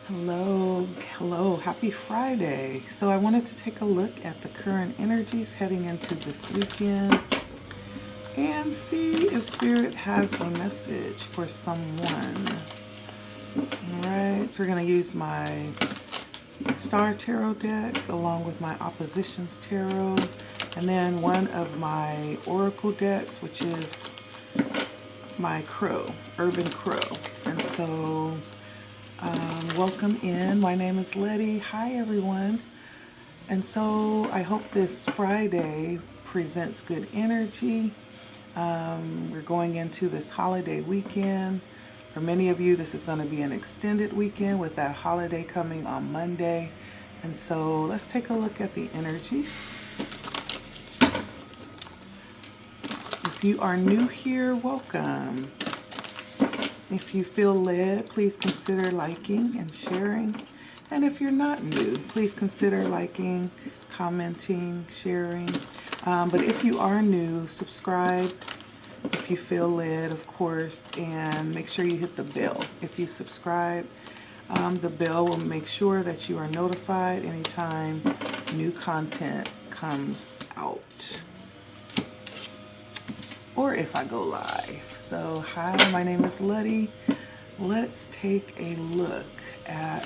Hello, happy Friday. So I wanted to take a look at the current energies heading into this weekend and see if Spirit has a message for someone. All right, so we're going to use my Star Tarot deck along with my Oppositions Tarot and then one of my Oracle decks, which is my Crow, Urban Crow. And so welcome in. My name is Letty. Hi, everyone. And so I hope this Friday presents good energy. We're going into this holiday weekend. For many of you, this is going to be an extended weekend with that holiday coming on Monday. And so let's take a look at the energies. If you are new here, welcome. If you feel led, please consider liking and sharing. And if you're not new, please consider liking, commenting, sharing. But if you are new, subscribe if you feel led, of course, and make sure you hit the bell. If you subscribe, the bell will make sure that you are notified anytime new content comes out, or if I go live. So hi, my name is Letty. Let's take a look at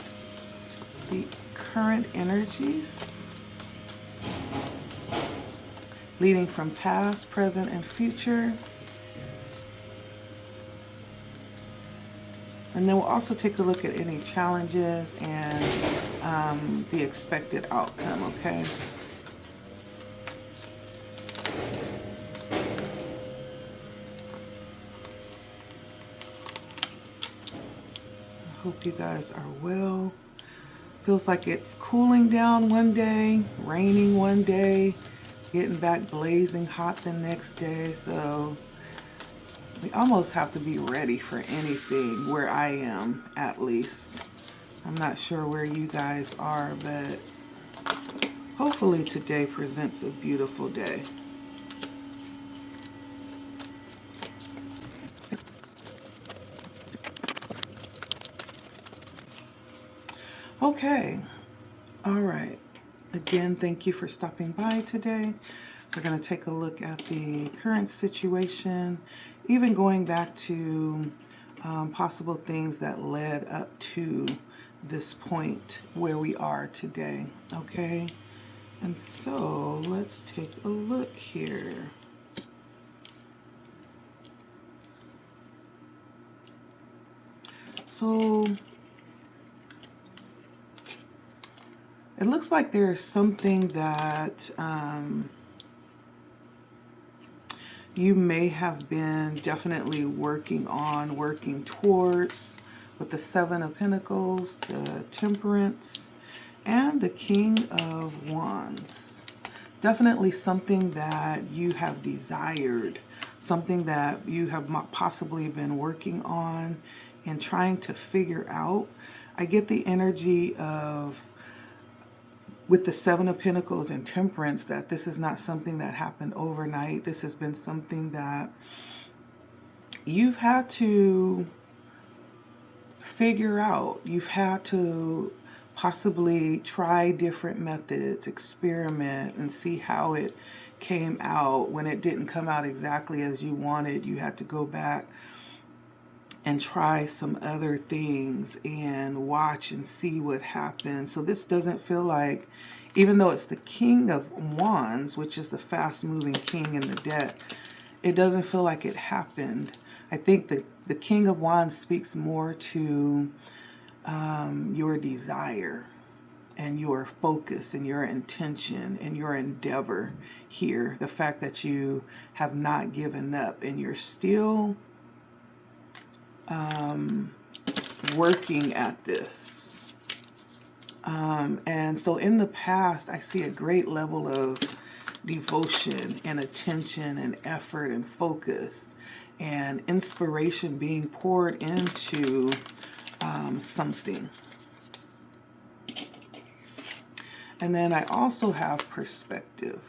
the current energies leading from past, present, and future. And then we'll also take a look at any challenges and the expected outcome, okay? I hope you guys are well. Feels like it's cooling down one day, raining one day, getting back blazing hot the next day. So we almost have to be ready for anything, where I am at least. I'm not sure where you guys are, but hopefully today presents a beautiful day. Okay, all right. Again, thank you for stopping by today. We're going to take a look at the current situation, even going back to possible things that led up to this point where we are today, okay? And so let's take a look here. So it looks like there's something that you may have been definitely working towards, with the Seven of Pentacles, the Temperance, and the King of Wands. Definitely something that you have desired, something that you have possibly been working on and trying to figure out. I get the energy of, with the Seven of Pentacles and Temperance, that this is not something that happened overnight. This has been something that you've had to figure out. You've had to possibly try different methods, experiment, and see how it came out. When it didn't come out exactly as you wanted, you had to go back and try some other things and watch and see what happens. So this doesn't feel like, even though it's the King of Wands, which is the fast-moving king in the deck, it doesn't feel like it happened. I think the King of Wands speaks more to your desire and your focus and your intention and your endeavor here. The fact that you have not given up and you're still working at this. And so in the past, I see a great level of devotion and attention and effort and focus and inspiration being poured into something. And then I also have perspective,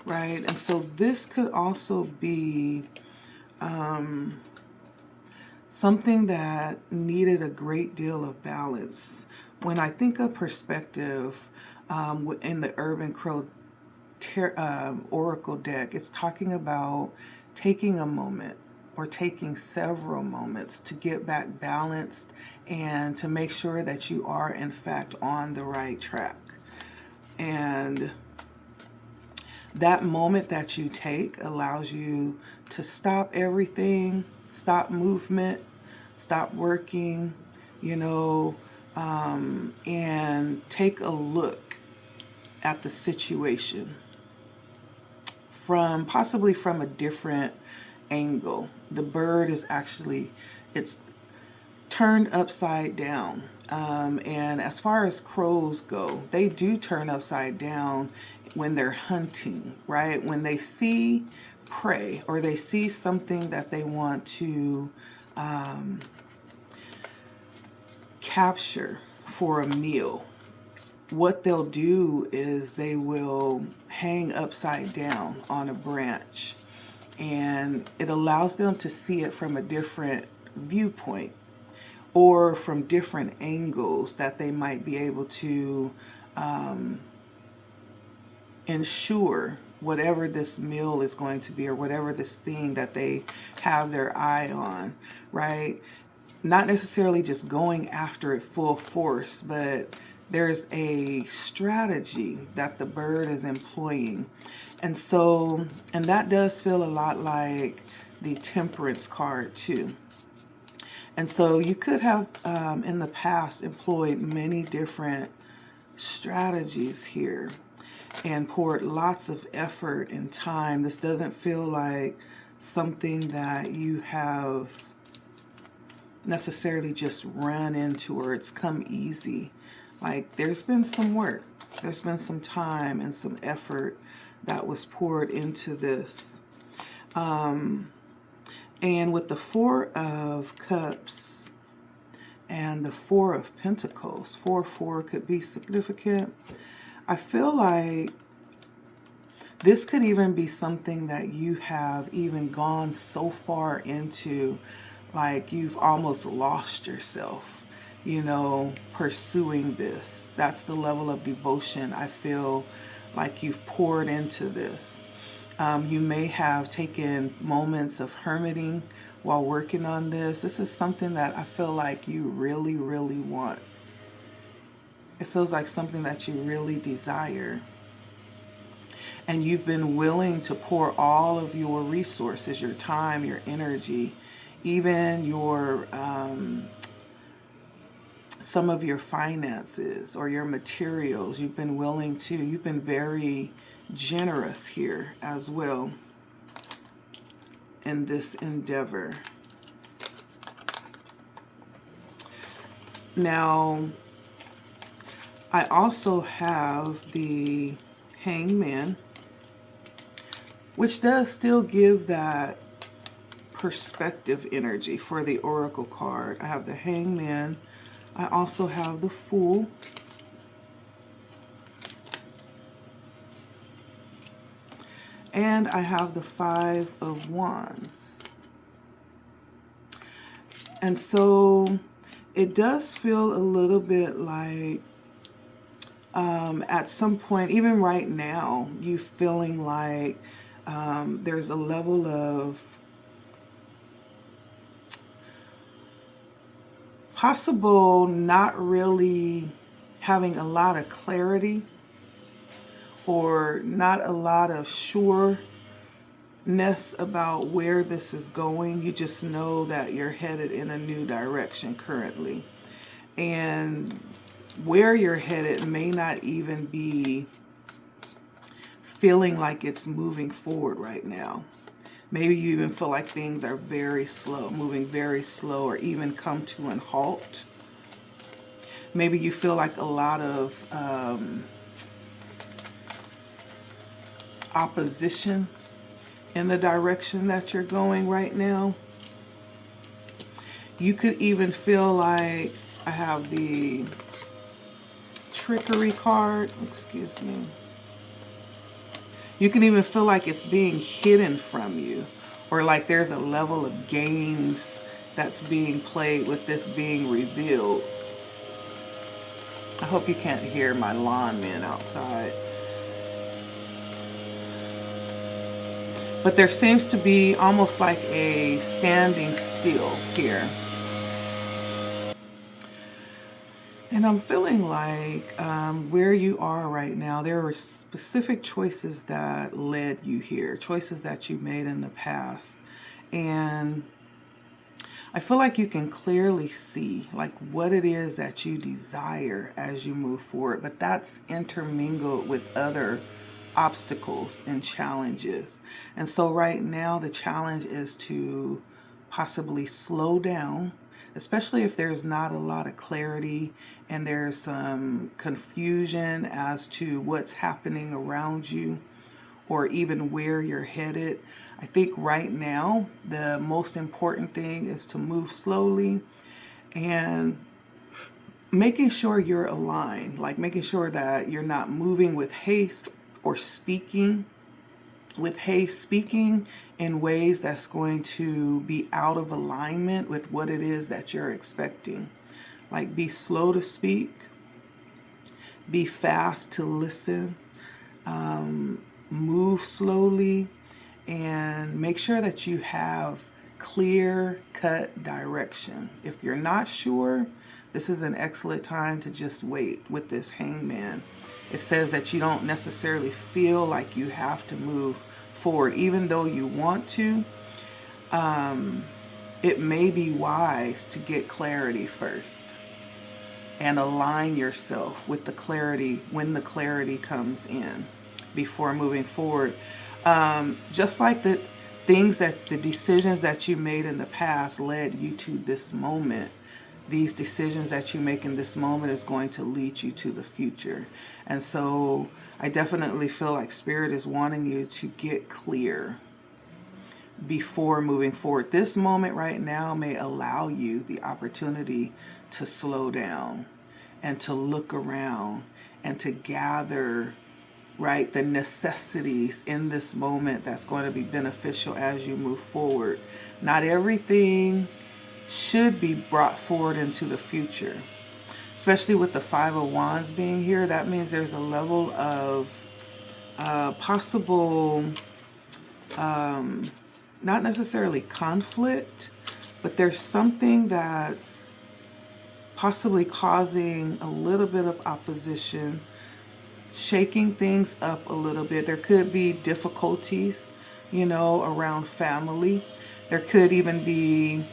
right? And so this could also be something that needed a great deal of balance. When I think of perspective in the Urban Crow Oracle deck, it's talking about taking a moment or taking several moments to get back balanced and to make sure that you are in fact on the right track. And that moment that you take allows you to stop everything, stop movement, stop working, you know, and take a look at the situation from possibly from a different angle. The bird is actually, it's turned upside down. And as far as crows go, they do turn upside down when they're hunting, right? When they see prey or they see something that they want to capture for a meal, what they'll do is they will hang upside down on a branch, and it allows them to see it from a different viewpoint or from different angles that they might be able to ensure whatever this meal is going to be or whatever this thing that they have their eye on, right? Not necessarily just going after it full force, but there's a strategy that the bird is employing. And so, and that does feel a lot like the Temperance card too. And so you could have in the past employed many different strategies here and poured lots of effort and time. This doesn't feel like something that you have necessarily just run into or it's come easy. Like there's been some work, there's been some time and some effort that was poured into this. And with the Four of Cups and the Four of Pentacles, 4-4 could be significant. I feel like this could even be something that you have even gone so far into, like you've almost lost yourself, you know, pursuing this. That's the level of devotion I feel like you've poured into this. You may have taken moments of hermiting while working on this. This is something that I feel like you really, really want. It feels like something that you really desire. And you've been willing to pour all of your resources, your time, your energy, even your some of your finances or your materials. You've been willing to, you've been very generous here as well in this endeavor. Now, I also have the Hangman, which does still give that perspective energy for the Oracle card. I have the Hangman. I also have the Fool. And I have the Five of Wands. And so it does feel a little bit like at some point, even right now, you feeling like there's a level of possible not really having a lot of clarity or not a lot of sureness about where this is going. You just know that you're headed in a new direction currently. And where you're headed may not even be feeling like it's moving forward right now. Maybe you even feel like things are very slow, moving very slow, or even come to an halt. Maybe you feel like a lot of opposition in the direction that you're going right now. You could even feel like, I have the Trickery card, excuse me. You can even feel like it's being hidden from you, or like there's a level of games that's being played with this being revealed. I hope you can't hear my lawn men outside. But there seems to be almost like a standing still here. And I'm feeling like where you are right now, there were specific choices that led you here, choices that you made in the past. And I feel like you can clearly see like what it is that you desire as you move forward, but that's intermingled with other obstacles and challenges. And so right now the challenge is to possibly slow down, especially if there's not a lot of clarity and there's some confusion as to what's happening around you or even where you're headed. I think right now the most important thing is to move slowly and making sure you're aligned, like making sure that you're not moving with haste or speaking in ways that's going to be out of alignment with what it is that you're expecting. Like, be slow to speak, be fast to listen, move slowly, and make sure that you have clear-cut direction. If you're not sure, this is an excellent time to just wait with this hangman. It says that you don't necessarily feel like you have to move forward, even though you want to. It may be wise to get clarity first and align yourself with the clarity when the clarity comes in before moving forward. Just like the decisions that you made in the past led you to this moment, these decisions that you make in this moment is going to lead you to the future. And so I definitely feel like Spirit is wanting you to get clear before moving forward. This moment right now may allow you the opportunity to slow down and to look around and to gather, right, the necessities in this moment that's going to be beneficial as you move forward. Not everything should be brought forward into the future, especially with the Five of Wands being here. That means there's a level of possible, not necessarily conflict, but there's something that's possibly causing a little bit of opposition, shaking things up a little bit. There could be difficulties, around family. There could even be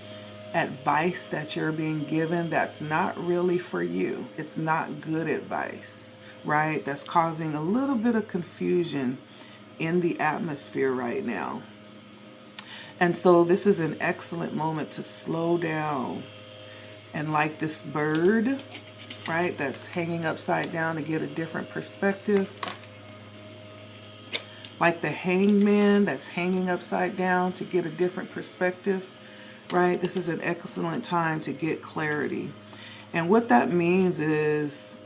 advice that you're being given that's not really for you. It's not good advice, right? That's causing a little bit of confusion in the atmosphere right now. And so this is an excellent moment to slow down and, like this bird, right, that's hanging upside down, to get a different perspective. Like the hangman that's hanging upside down to get a different perspective, right? This is an excellent time to get clarity. And what that means is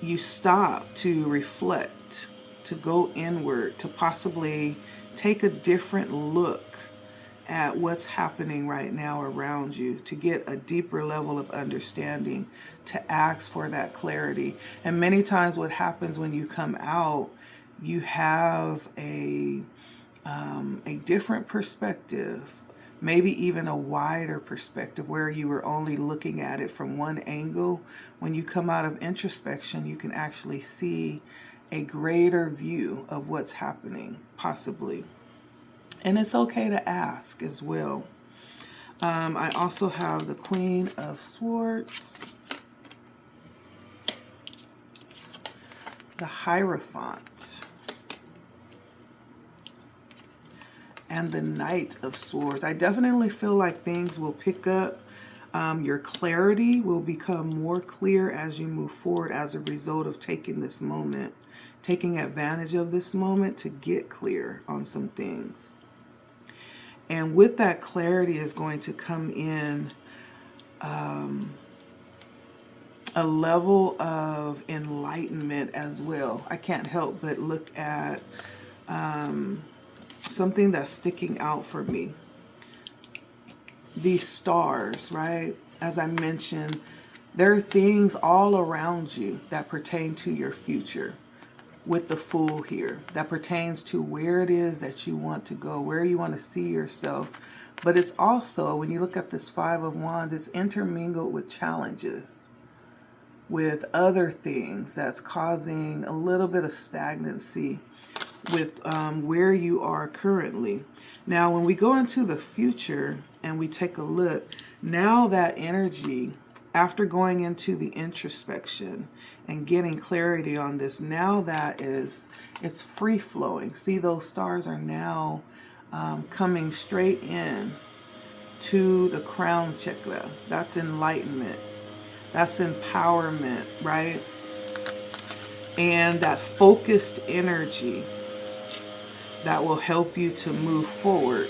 you stop to reflect, to go inward, to possibly take a different look at what's happening right now around you, to get a deeper level of understanding, to ask for that clarity. And many times what happens when you come out, you have a different perspective, maybe even a wider perspective where you were only looking at it from one angle. When you come out of introspection, you can actually see a greater view of what's happening, possibly. And it's okay to ask as well. I also have the Queen of Swords, the Hierophant, and the Knight of Swords. I definitely feel like things will pick up. Your clarity will become more clear as you move forward as a result of taking this moment, taking advantage of this moment to get clear on some things. And with that clarity is going to come in a level of enlightenment as well. I can't help but look at something that's sticking out for me. these stars, right? As I mentioned, there are things all around you that pertain to your future with the Fool here, that pertains to where it is that you want to go, where you want to see yourself. But it's also, when you look at this Five of Wands, it's intermingled with challenges, with other things that's causing a little bit of stagnancy with where you are currently. Now, when we go into the future and we take a look, now that energy, after going into the introspection and getting clarity on this, now that it's free flowing. See, those stars are now coming straight in to the crown chakra. That's enlightenment. That's empowerment, right? And that focused energy that will help you to move forward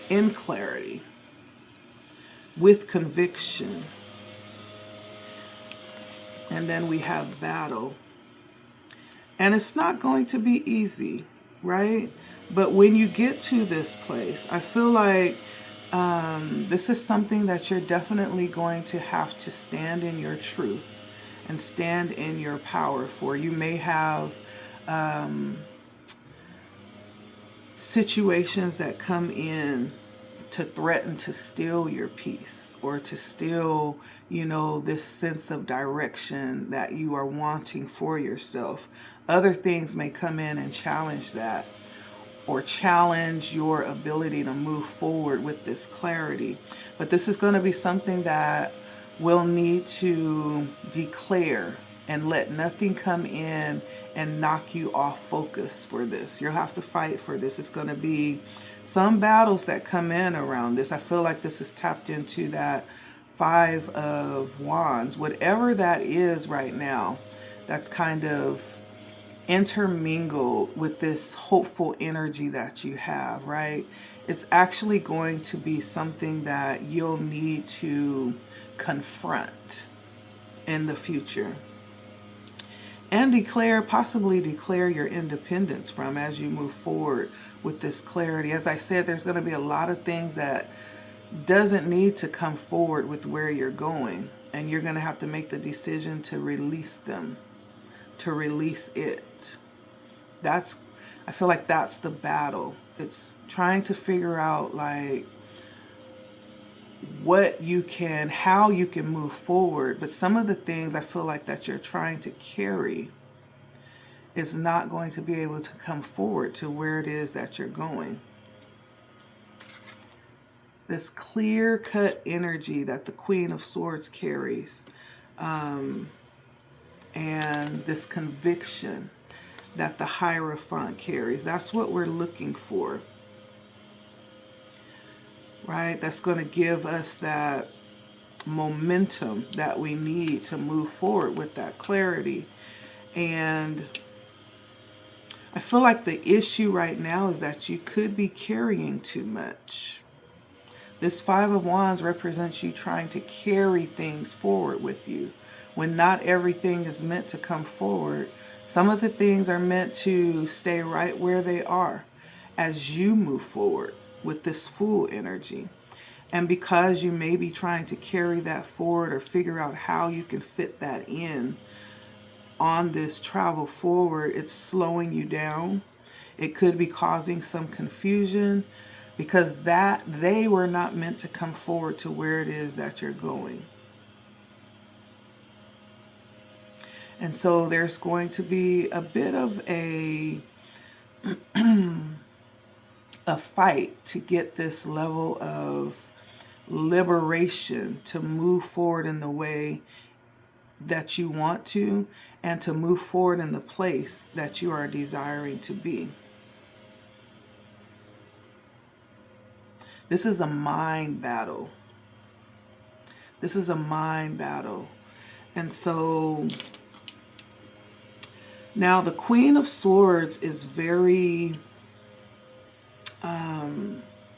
in clarity, with conviction. And then we have battle. And it's not going to be easy, right? But when you get to this place, I feel like this is something that you're definitely going to have to stand in your truth and stand in your power for. You may have situations that come in to threaten to steal your peace, or to steal, this sense of direction that you are wanting for yourself. Other things may come in and challenge that, or challenge your ability to move forward with this clarity. But this is going to be something that we'll need to declare and let nothing come in and knock you off focus for this. You'll have to fight for this. It's going to be some battles that come in around this. I feel like this is tapped into that Five of Wands. Whatever that is right now, that's kind of intermingled with this hopeful energy that you have, right? It's actually going to be something that you'll need to confront in the future and possibly declare your independence from as you move forward with this clarity. As I said, there's going to be a lot of things that doesn't need to come forward with where you're going, and you're going to have to make the decision to release them, to release it. I feel like that's the battle. It's trying to figure out like how you can move forward. But some of the things I feel like that you're trying to carry is not going to be able to come forward to where it is that you're going. This clear-cut energy that the Queen of Swords carries, and this conviction that the Hierophant carries. That's what we're looking for, right? That's going to give us that momentum that we need to move forward with that clarity. And I feel like the issue right now is that you could be carrying too much. This Five of Wands represents you trying to carry things forward with you, when not everything is meant to come forward. Some of the things are meant to stay right where they are as you move forward with this Fool energy. And because you may be trying to carry that forward or figure out how you can fit that in on this travel forward, it's slowing you down. It could be causing some confusion, because they were not meant to come forward to where it is that you're going. And so there's going to be a bit of a fight to get this level of liberation to move forward in the way that you want to, and to move forward in the place that you are desiring to be. This is a mind battle. This is a mind battle. And so now the Queen of Swords is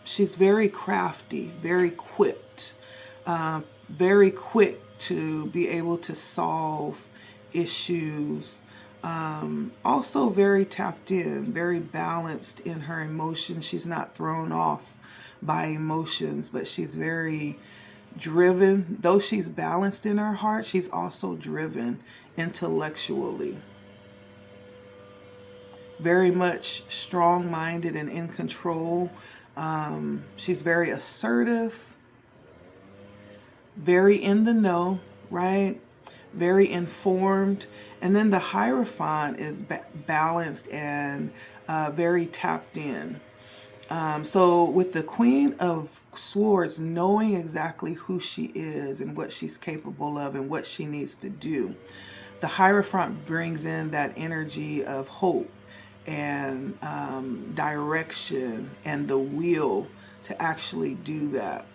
she's very crafty, very equipped, very quick to be able to solve issues. Also very tapped in, very balanced in her emotions. She's not thrown off by emotions, but she's very driven. Though she's balanced in her heart, she's also driven intellectually. Very much strong-minded and in control. She's very assertive, very in the know, right? Very informed. And then the Hierophant is balanced and very tapped in. So with the Queen of Swords, knowing exactly who she is and what she's capable of and what she needs to do, the Hierophant brings in that energy of hope and direction and the will to actually do that.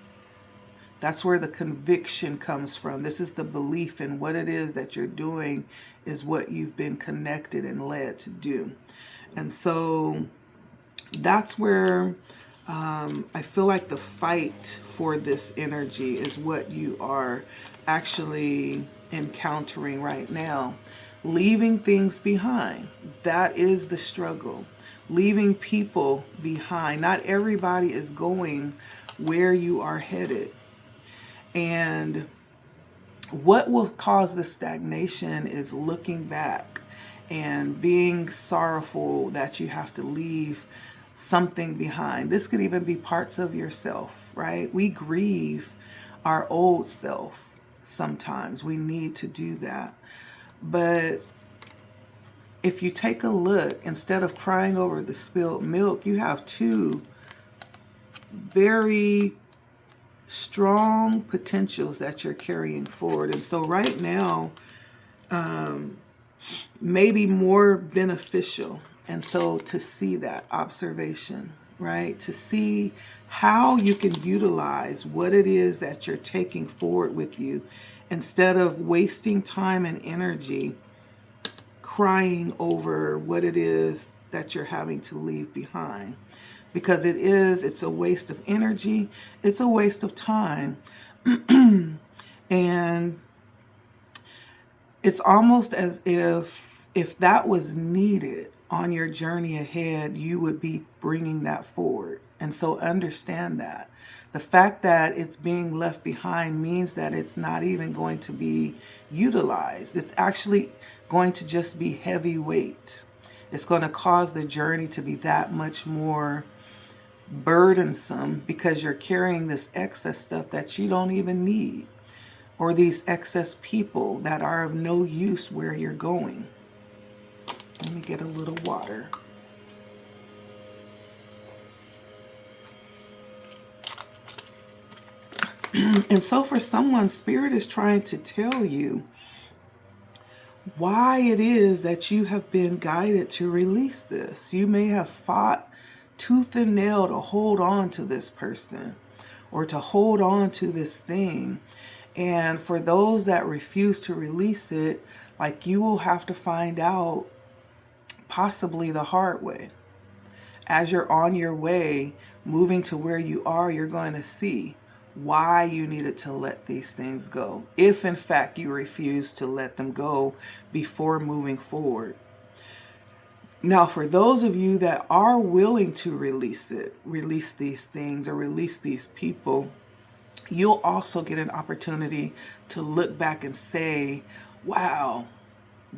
That's where the conviction comes from. This is the belief in what it is that you're doing is what you've been connected and led to do. And so that's where I feel like the fight for this energy is what you are actually encountering right now. Leaving things behind. That is the struggle. Leaving people behind. Not everybody is going where you are headed. And what will cause the stagnation is looking back and being sorrowful that you have to leave something behind. This could even be parts of yourself, right? We grieve our old self sometimes. We need to do that. But if you take a look, instead of crying over the spilled milk, you have two very strong potentials that you're carrying forward. And so right now, maybe more beneficial. And so to see that observation, right? To see how you can utilize what it is that you're taking forward with you instead of wasting time and energy crying over what it is that you're having to leave behind. Because it's a waste of energy, it's a waste of time. And it's almost as if that was needed on your journey ahead, you would be bringing that forward. And so understand that. The fact that it's being left behind means that it's not even going to be utilized. It's actually going to just be heavy weight. It's going to cause the journey to be that much more burdensome because you're carrying this excess stuff that you don't even need, or these excess people that are of no use where you're going. Let me get a little water. And so for someone, Spirit is trying to tell you why it is that you have been guided to release this. You may have fought tooth and nail to hold on to this person or to hold on to this thing. And for those that refuse to release it, like, you will have to find out possibly the hard way. As you're on your way, moving to where you are, you're going to see why you needed to let these things go. If in fact you refuse to let them go before moving forward. Now, for those of you that are willing to release it, release these things or release these people, you'll also get an opportunity to look back and say, wow,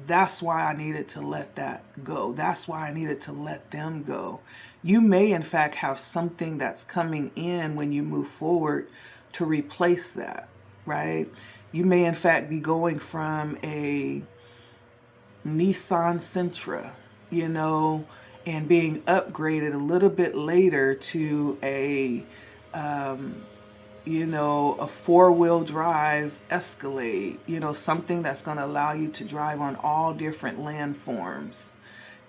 that's why I needed to let that go. That's why I needed to let them go. You may, in fact, have something that's coming in when you move forward to replace that, right? You may, in fact, be going from a Nissan Sentra, and being upgraded a little bit later to a four-wheel drive Escalade, something that's going to allow you to drive on all different landforms,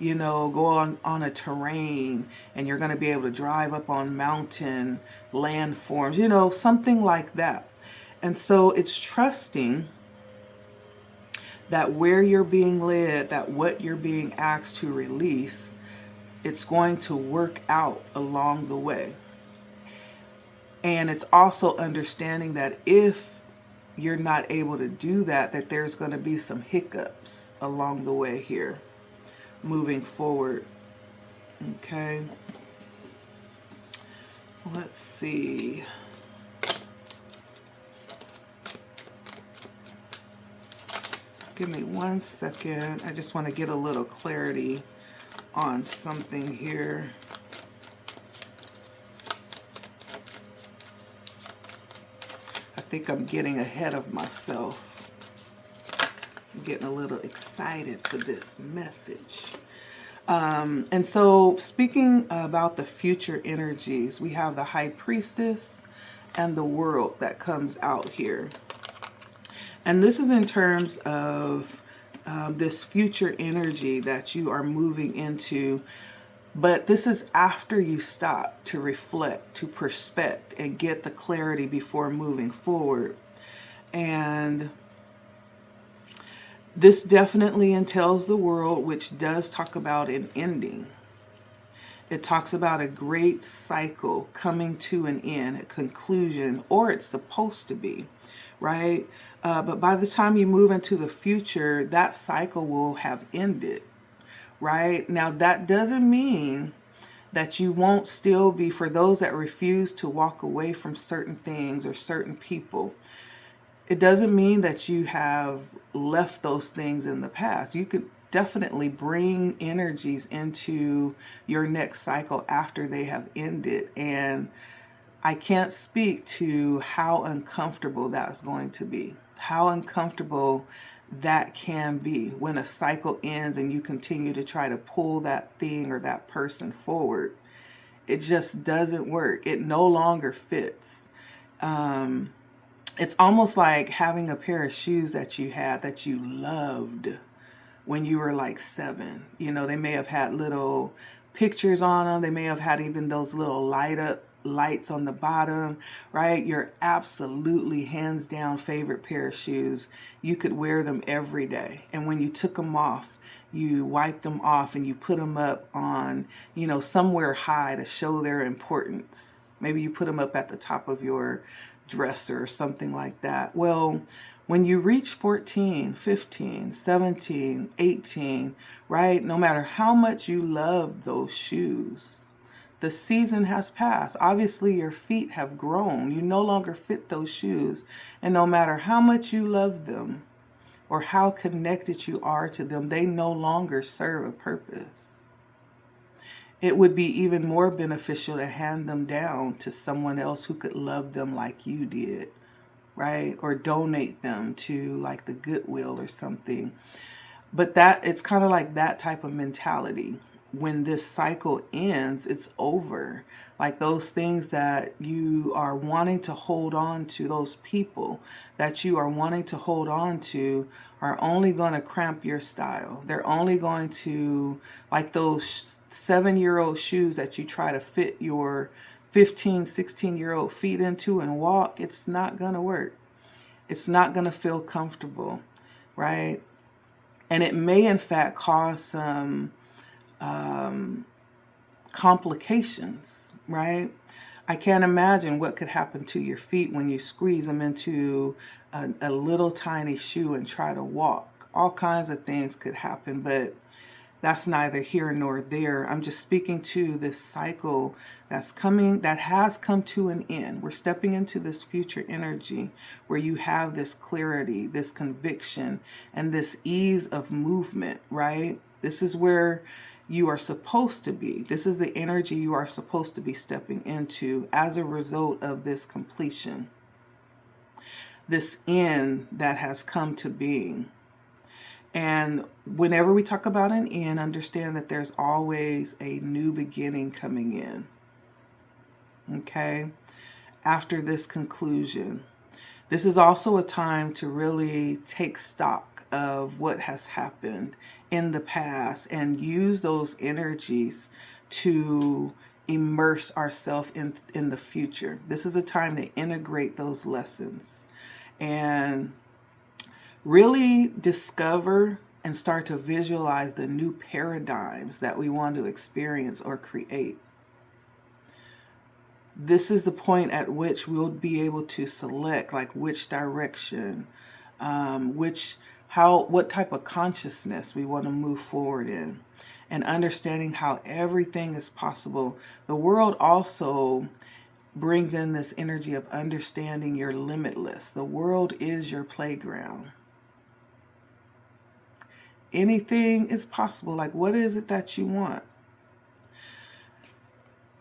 go on a terrain, and you're going to be able to drive up on mountain landforms, something like that. And so it's trusting that where you're being led, that what you're being asked to release, it's going to work out along the way. And it's also understanding that if you're not able to do that, that there's going to be some hiccups along the way here, moving forward. Okay. Let's see. Give me 1 second. I just want to get a little clarity on something here. I think I'm getting ahead of myself. I'm getting a little excited for this message. And so speaking about the future energies, we have the High Priestess and the World that comes out here. And this is in terms of this future energy that you are moving into. But this is after you stop to reflect, to perspect, and get the clarity before moving forward. And this definitely entails the World, which does talk about an ending. It talks about a great cycle coming to an end, a conclusion, or it's supposed to be, right? But by the time you move into the future, that cycle will have ended, right? Now, that doesn't mean that you won't still be, for those that refuse to walk away from certain things or certain people, it doesn't mean that you have left those things in the past. You could definitely bring energies into your next cycle after they have ended. And I can't speak to how uncomfortable that's going to be, how uncomfortable that can be when a cycle ends and you continue to try to pull that thing or that person forward. It just doesn't work. It no longer fits. It's almost like having a pair of shoes that you had that you loved when you were like 7. You know, they may have had little pictures on them. They may have had even those little lights on the bottom, right? Your absolutely hands down favorite pair of shoes. You could wear them every day. And when you took them off, you wiped them off and you put them up on, you know, somewhere high to show their importance. Maybe you put them up at the top of your dresser or something like that. Well, when you reach 14, 15, 17, 18, right? No matter how much you love those shoes, the season has passed. Obviously, your feet have grown. You no longer fit those shoes. And no matter how much you love them or how connected you are to them, they no longer serve a purpose. It would be even more beneficial to hand them down to someone else who could love them like you did, right? Or donate them to like the Goodwill or something. But that, it's kind of like that type of mentality. When this cycle ends, it's over. Like those things that you are wanting to hold on to, those people that you are wanting to hold on to are only going to cramp your style. They're only going to, like those 7-year-old shoes that you try to fit your 15, 16-year-old feet into and walk, it's not going to work. It's not going to feel comfortable, right? And it may, in fact, cause some complications, right? I can't imagine what could happen to your feet when you squeeze them into a little tiny shoe and try to walk. All kinds of things could happen, but that's neither here nor there. I'm just speaking to this cycle that's coming, that has come to an end. We're stepping into this future energy where you have this clarity, this conviction, and this ease of movement, right? This is where you are supposed to be. This is the energy you are supposed to be stepping into as a result of this completion, this end that has come to being. And whenever we talk about an end, understand that there's always a new beginning coming in. Okay? After this conclusion. This is also a time to really take stock of what has happened in the past and use those energies to immerse ourselves in the future. This is a time to integrate those lessons and really discover and start to visualize the new paradigms that we want to experience or create. This is the point at which we'll be able to select like which direction, what type of consciousness we want to move forward in, and understanding how everything is possible. The world also brings in this energy of understanding you're limitless. The world is your playground. Anything is possible. Like, what is it that you want?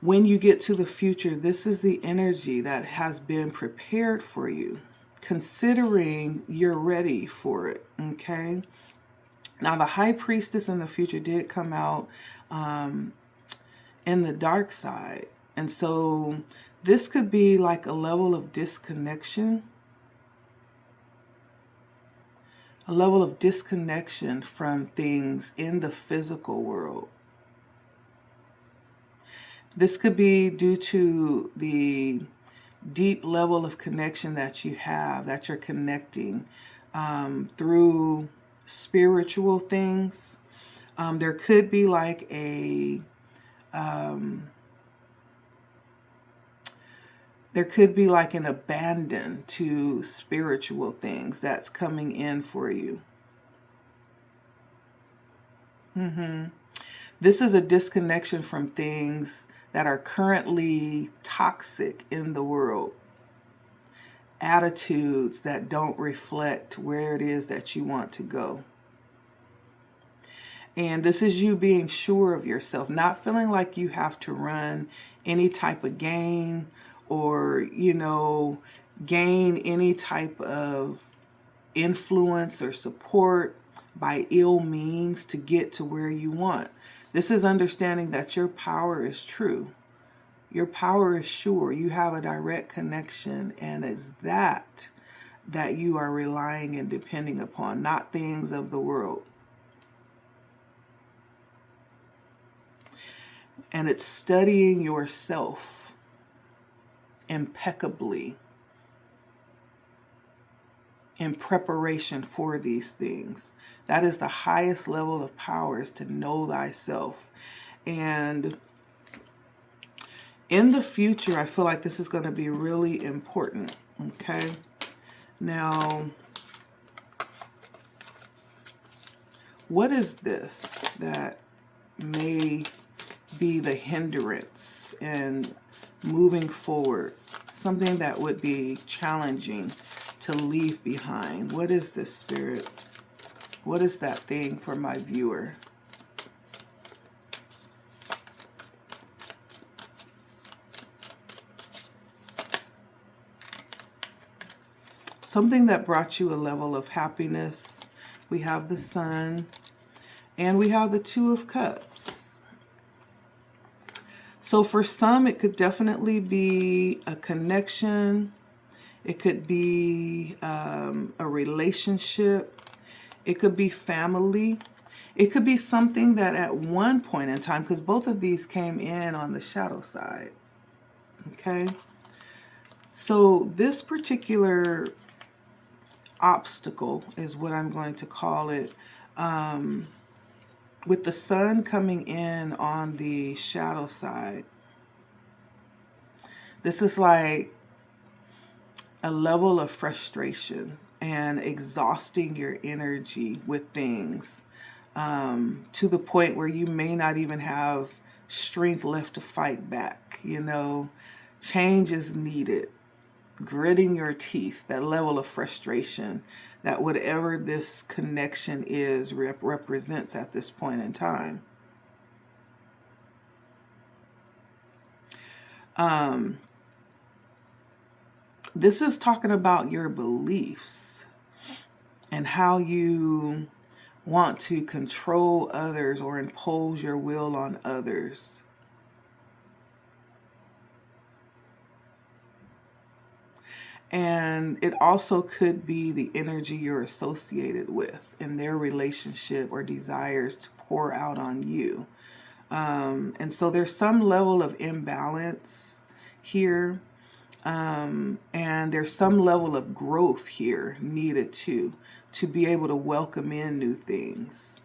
When you get to the future, this is the energy that has been prepared for you, considering you're ready for it, okay? Now, the High Priestess in the future did come out in the dark side. And so this could be like a level of disconnection. A level of disconnection from things in the physical world. This could be due to the deep level of connection that you have, that you're connecting through spiritual things. There could be like a there could be like an abandon to spiritual things that's coming in for you. This is a disconnection from things that are currently toxic in the world. Attitudes that don't reflect where it is that you want to go. And this is you being sure of yourself, not feeling like you have to run any type of game or, gain any type of influence or support by ill means to get to where you want. This is understanding that your power is true. Your power is sure. You have a direct connection, and it's that you are relying and depending upon, not things of the world. And it's studying yourself impeccably in preparation for these things. That is the highest level of power, is to know thyself. And in the future, I feel like this is going to be really important, okay? Now, what is this that may be the hindrance in moving forward? Something that would be challenging to leave behind. What is this, Spirit? What is that thing for my viewer? Something that brought you a level of happiness. We have the Sun, and we have the Two of Cups. So for some, it could definitely be a connection. It could be a relationship. It could be family. It could be something that at one point in time, because both of these came in on the shadow side. Okay. So this particular obstacle is what I'm going to call it. With the Sun coming in on the shadow side, this is like a level of frustration and exhausting your energy with things to the point where you may not even have strength left to fight back. Change is needed. Gritting your teeth, that level of frustration that whatever this connection is represents at this point in time. This is talking about your beliefs and how you want to control others or impose your will on others. And it also could be the energy you're associated with in their relationship or desires to pour out on you. And so there's some level of imbalance here. And there's some level of growth here needed to be able to welcome in new things,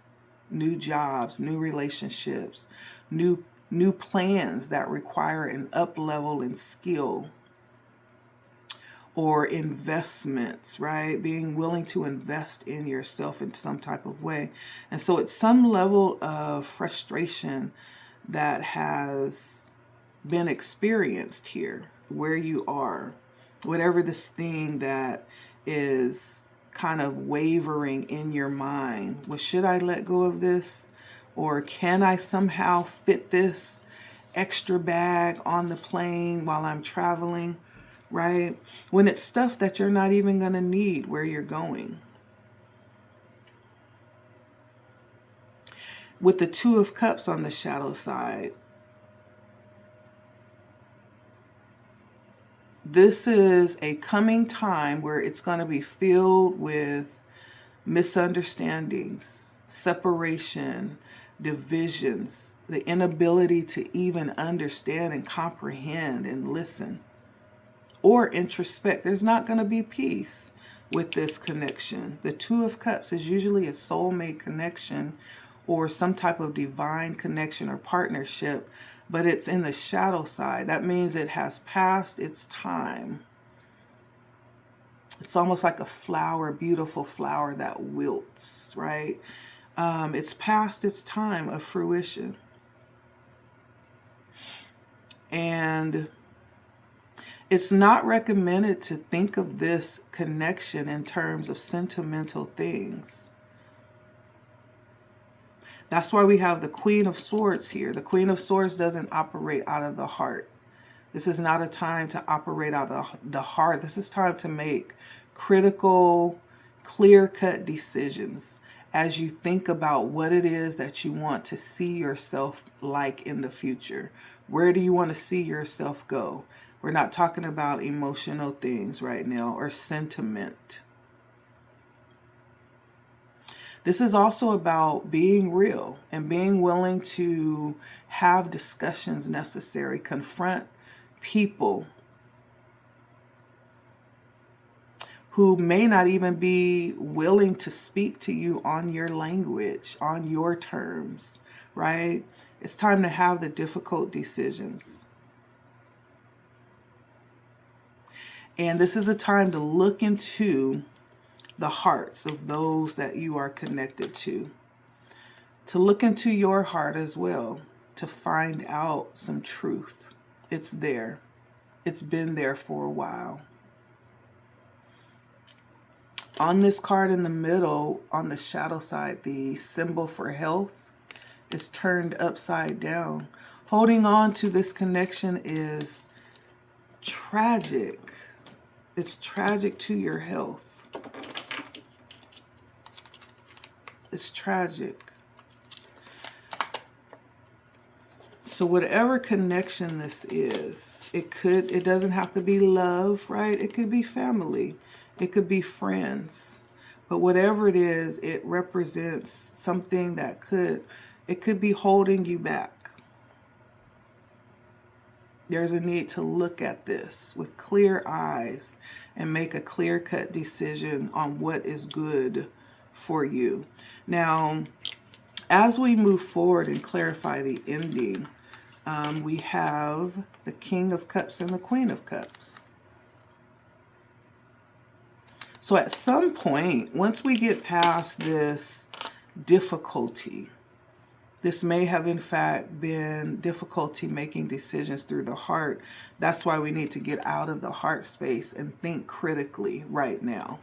new jobs, new relationships, new plans that require an up level in skill or investments, right? Being willing to invest in yourself in some type of way. And so it's some level of frustration that has been experienced here. where you are, whatever this thing that is kind of wavering in your mind. Well, should I let go of this? Or can I somehow fit this extra bag on the plane while I'm traveling, right? When it's stuff that you're not even going to need where you're going. With the Two of Cups on the shadow side, this is a coming time where it's going to be filled with misunderstandings, separation, divisions, the inability to even understand and comprehend and listen or introspect. There's not going to be peace with this connection. The Two of Cups is usually a soulmate connection or some type of divine connection or partnership, but it's in the shadow side. That means it has passed its time. It's almost like a flower, beautiful flower that wilts, right? It's past its time of fruition. And it's not recommended to think of this connection in terms of sentimental things. That's why we have the Queen of Swords here. The Queen of Swords doesn't operate out of the heart. This is not a time to operate out of the heart. This is time to make critical, clear-cut decisions as you think about what it is that you want to see yourself like in the future. Where do you want to see yourself go? We're not talking about emotional things right now or sentiment. This is also about being real and being willing to have discussions necessary, confront people who may not even be willing to speak to you on your language, on your terms, right? It's time to have the difficult decisions. And this is a time to look into the hearts of those that you are connected to look into your heart as well, to find out some truth. It's there. It's been there for a while. On this card in the middle, on the shadow side, the symbol for health is turned upside down. Holding on to this connection is tragic. It's tragic to your health. It's tragic. So whatever connection this is, it doesn't have to be love, right? It could be family. It could be friends. But whatever it is, it represents something that it could be holding you back. There's a need to look at this with clear eyes and make a clear-cut decision on what is good for you. Now, as we move forward and clarify the ending, we have the King of Cups and the Queen of Cups. So at some point, once we get past this difficulty, this may have in fact been difficulty making decisions through the heart. That's why we need to get out of the heart space and think critically right now.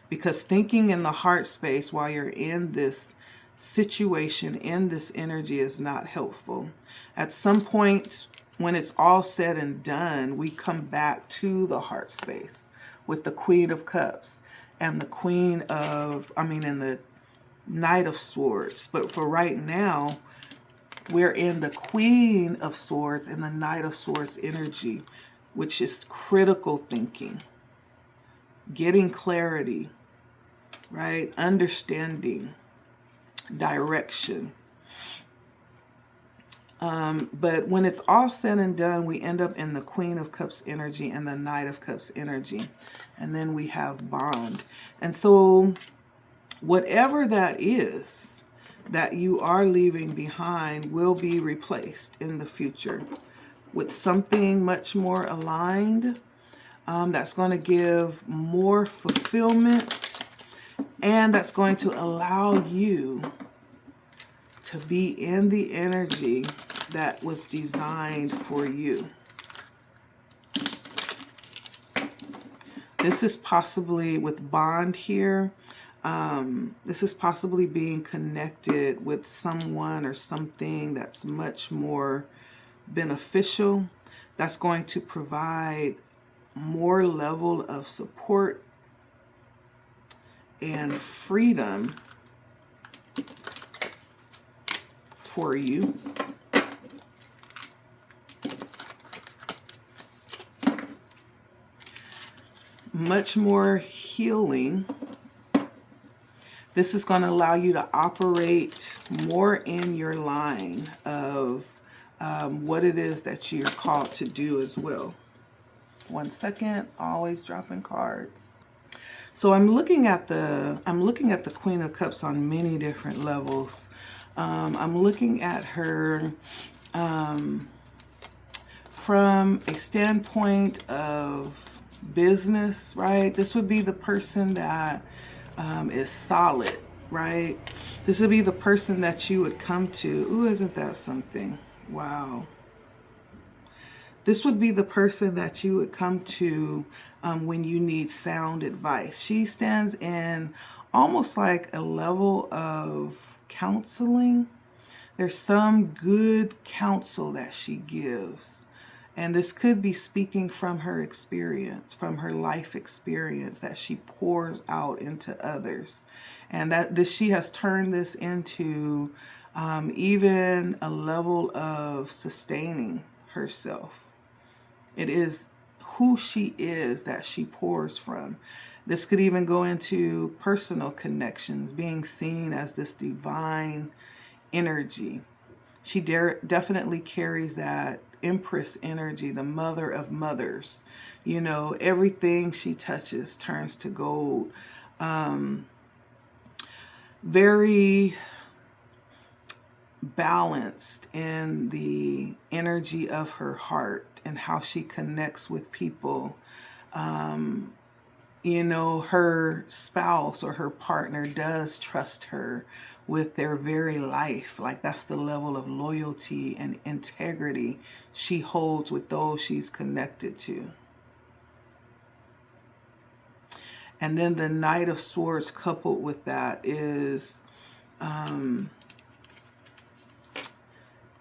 Because thinking in the heart space while you're in this situation, in this energy, is not helpful. At some point, when it's all said and done, we come back to the heart space with the Queen of Cups and the and the Knight of Swords. But for right now, we're in the Queen of Swords and the Knight of Swords energy, which is critical thinking, getting clarity, right? Understanding, direction. But when it's all said and done, we end up in the Queen of Cups energy and the Knight of Cups energy. And then we have bond. And so whatever that is that you are leaving behind will be replaced in the future with something much more aligned, that's going to give more fulfillment, and that's going to allow you to be in the energy that was designed for you. This is possibly with bond here. This is possibly being connected with someone or something that's much more beneficial, that's going to provide more level of support and freedom for you. Much more healing. This is going to allow you to operate more in your line of what it is that you're called to do as well. 1 second, always dropping cards. So I'm looking at the Queen of Cups on many different levels. I'm looking at her from a standpoint of business, right? This would be the person that is solid, right? This would be the person that you would come to. Ooh, isn't that something? Wow. This would be the person that you would come to when you need sound advice. She stands in almost like a level of counseling. There's some good counsel that she gives. And this could be speaking from her experience, from her life experience that she pours out into others. And she has turned this into even a level of sustaining herself. It is who she is that she pours from. This could even go into personal connections, being seen as this divine energy. She definitely carries that Empress energy, the mother of mothers. You know, everything she touches turns to gold. Very balanced in the energy of her heart and how she connects with people. You know, her spouse or her partner does trust her with their very life. Like, that's the level of loyalty and integrity she holds with those she's connected to. And then the Knight of Swords coupled with that is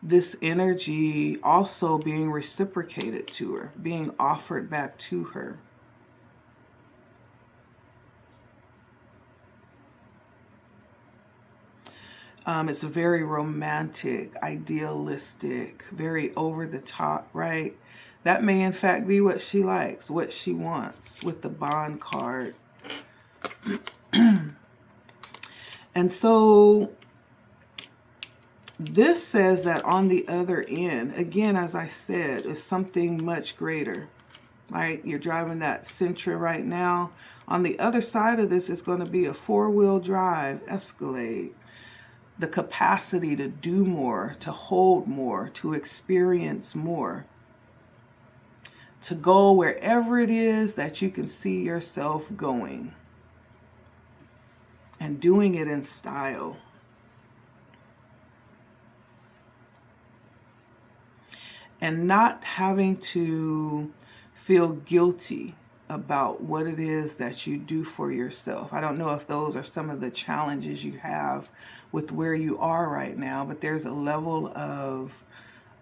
this energy also being reciprocated to her, being offered back to her. It's very romantic, idealistic, very over the top, right? That may in fact be what she likes, what she wants with the bond card. And so this says that on the other end, again, as I said, is something much greater. Right? You're driving that Sentra right now. On the other side of this is going to be a 4-wheel drive Escalade. The capacity to do more, to hold more, to experience more, to go wherever it is that you can see yourself going, and doing it in style. And not having to feel guilty about what it is that you do for yourself. I don't know if those are some of the challenges you have with where you are right now, but there's a level of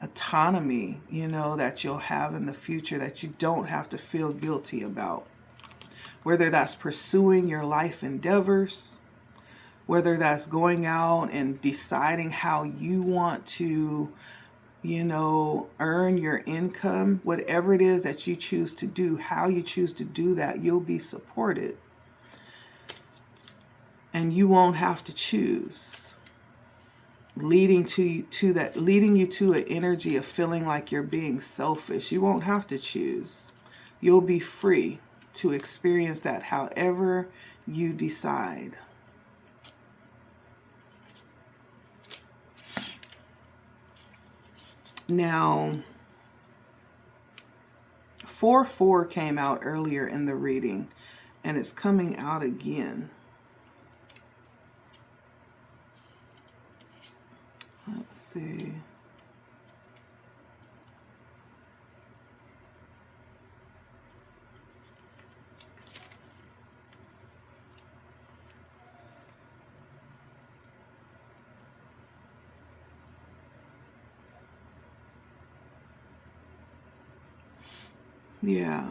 autonomy, you know, that you'll have in the future that you don't have to feel guilty about. Whether that's pursuing your life endeavors, whether that's going out and deciding how you want to, you know, earn your income, whatever it is that you choose to do, how you choose to do that, you'll be supported. And you won't have to choose, leading you to an energy of feeling like you're being selfish. You won't have to choose. You'll be free to experience that however you decide. Now, 4-4 came out earlier in the reading, and it's coming out again. Let's see. Yeah.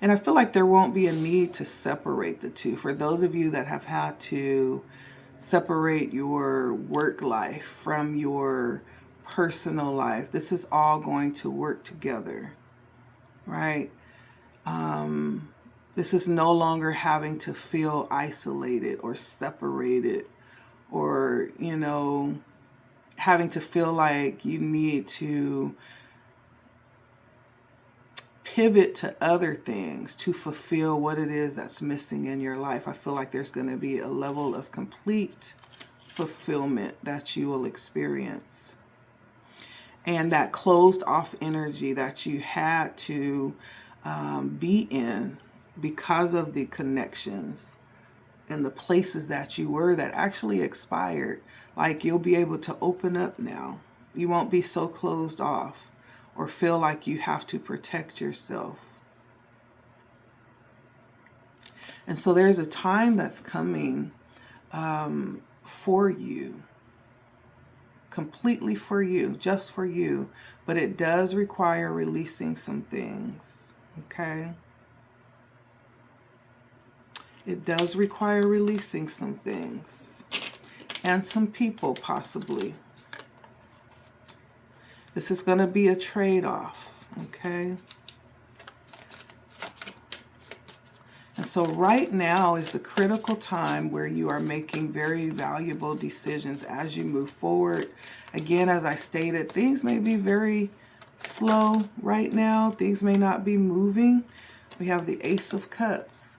And I feel like there won't be a need to separate the two. For those of you that have had to separate your work life from your personal life, this is all going to work together, right? This is no longer having to feel isolated or separated, or, having to feel like you need to pivot to other things to fulfill what it is that's missing in your life. I feel like there's going to be a level of complete fulfillment that you will experience. And that closed off energy that you had to be in because of the connections and the places that you were that actually expired, like you'll be able to open up now. You won't be so closed off or feel like you have to protect yourself. And so there's a time that's coming for you, completely for you, just for you. But it does require releasing some things, okay? It does require releasing some things and some people possibly. This is going to be a trade-off, okay? And so right now is the critical time where you are making very valuable decisions as you move forward. Again, as I stated, things may be very slow right now. Things may not be moving. We have the Ace of Cups.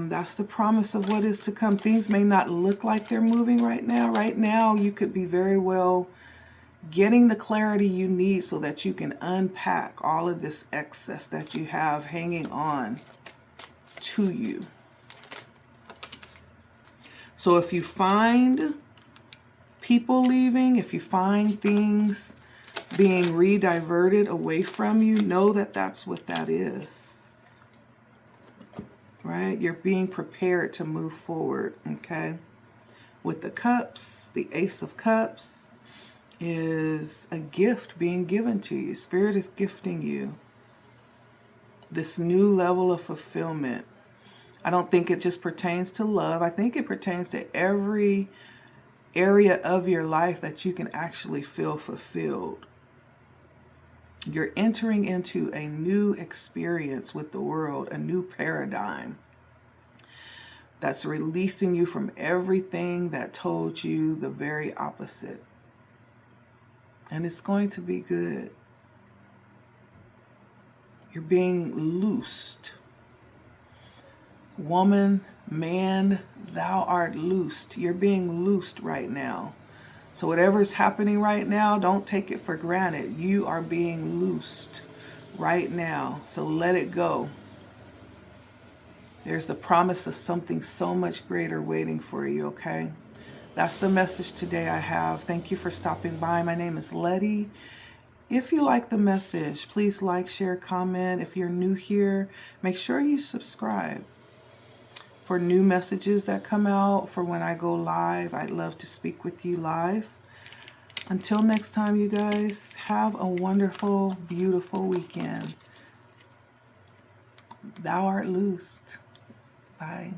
That's the promise of what is to come. Things may not look like they're moving right now. Right now, you could be very well getting the clarity you need so that you can unpack all of this excess that you have hanging on to you. So if you find people leaving, if you find things being rediverted away from you, know that that's what that is, right? You're being prepared to move forward, okay? With the cups, the Ace of Cups is a gift being given to you. Spirit is gifting you this new level of fulfillment. I don't think it just pertains to love. I think it pertains to every area of your life that you can actually feel fulfilled. You're entering into a new experience with the world, a new paradigm that's releasing you from everything that told you the very opposite. And it's going to be good. You're being loosed. Woman, man, thou art loosed. You're being loosed right now. So whatever's happening right now, don't take it for granted. You are being loosed right now. So let it go. There's the promise of something so much greater waiting for you, okay? That's the message today I have. Thank you for stopping by. My name is Letty. If you like the message, please like, share, comment. If you're new here, make sure you subscribe for new messages that come out, for when I go live. I'd love to speak with you live. Until next time, you guys, have a wonderful, beautiful weekend. Thou art loosed. Bye.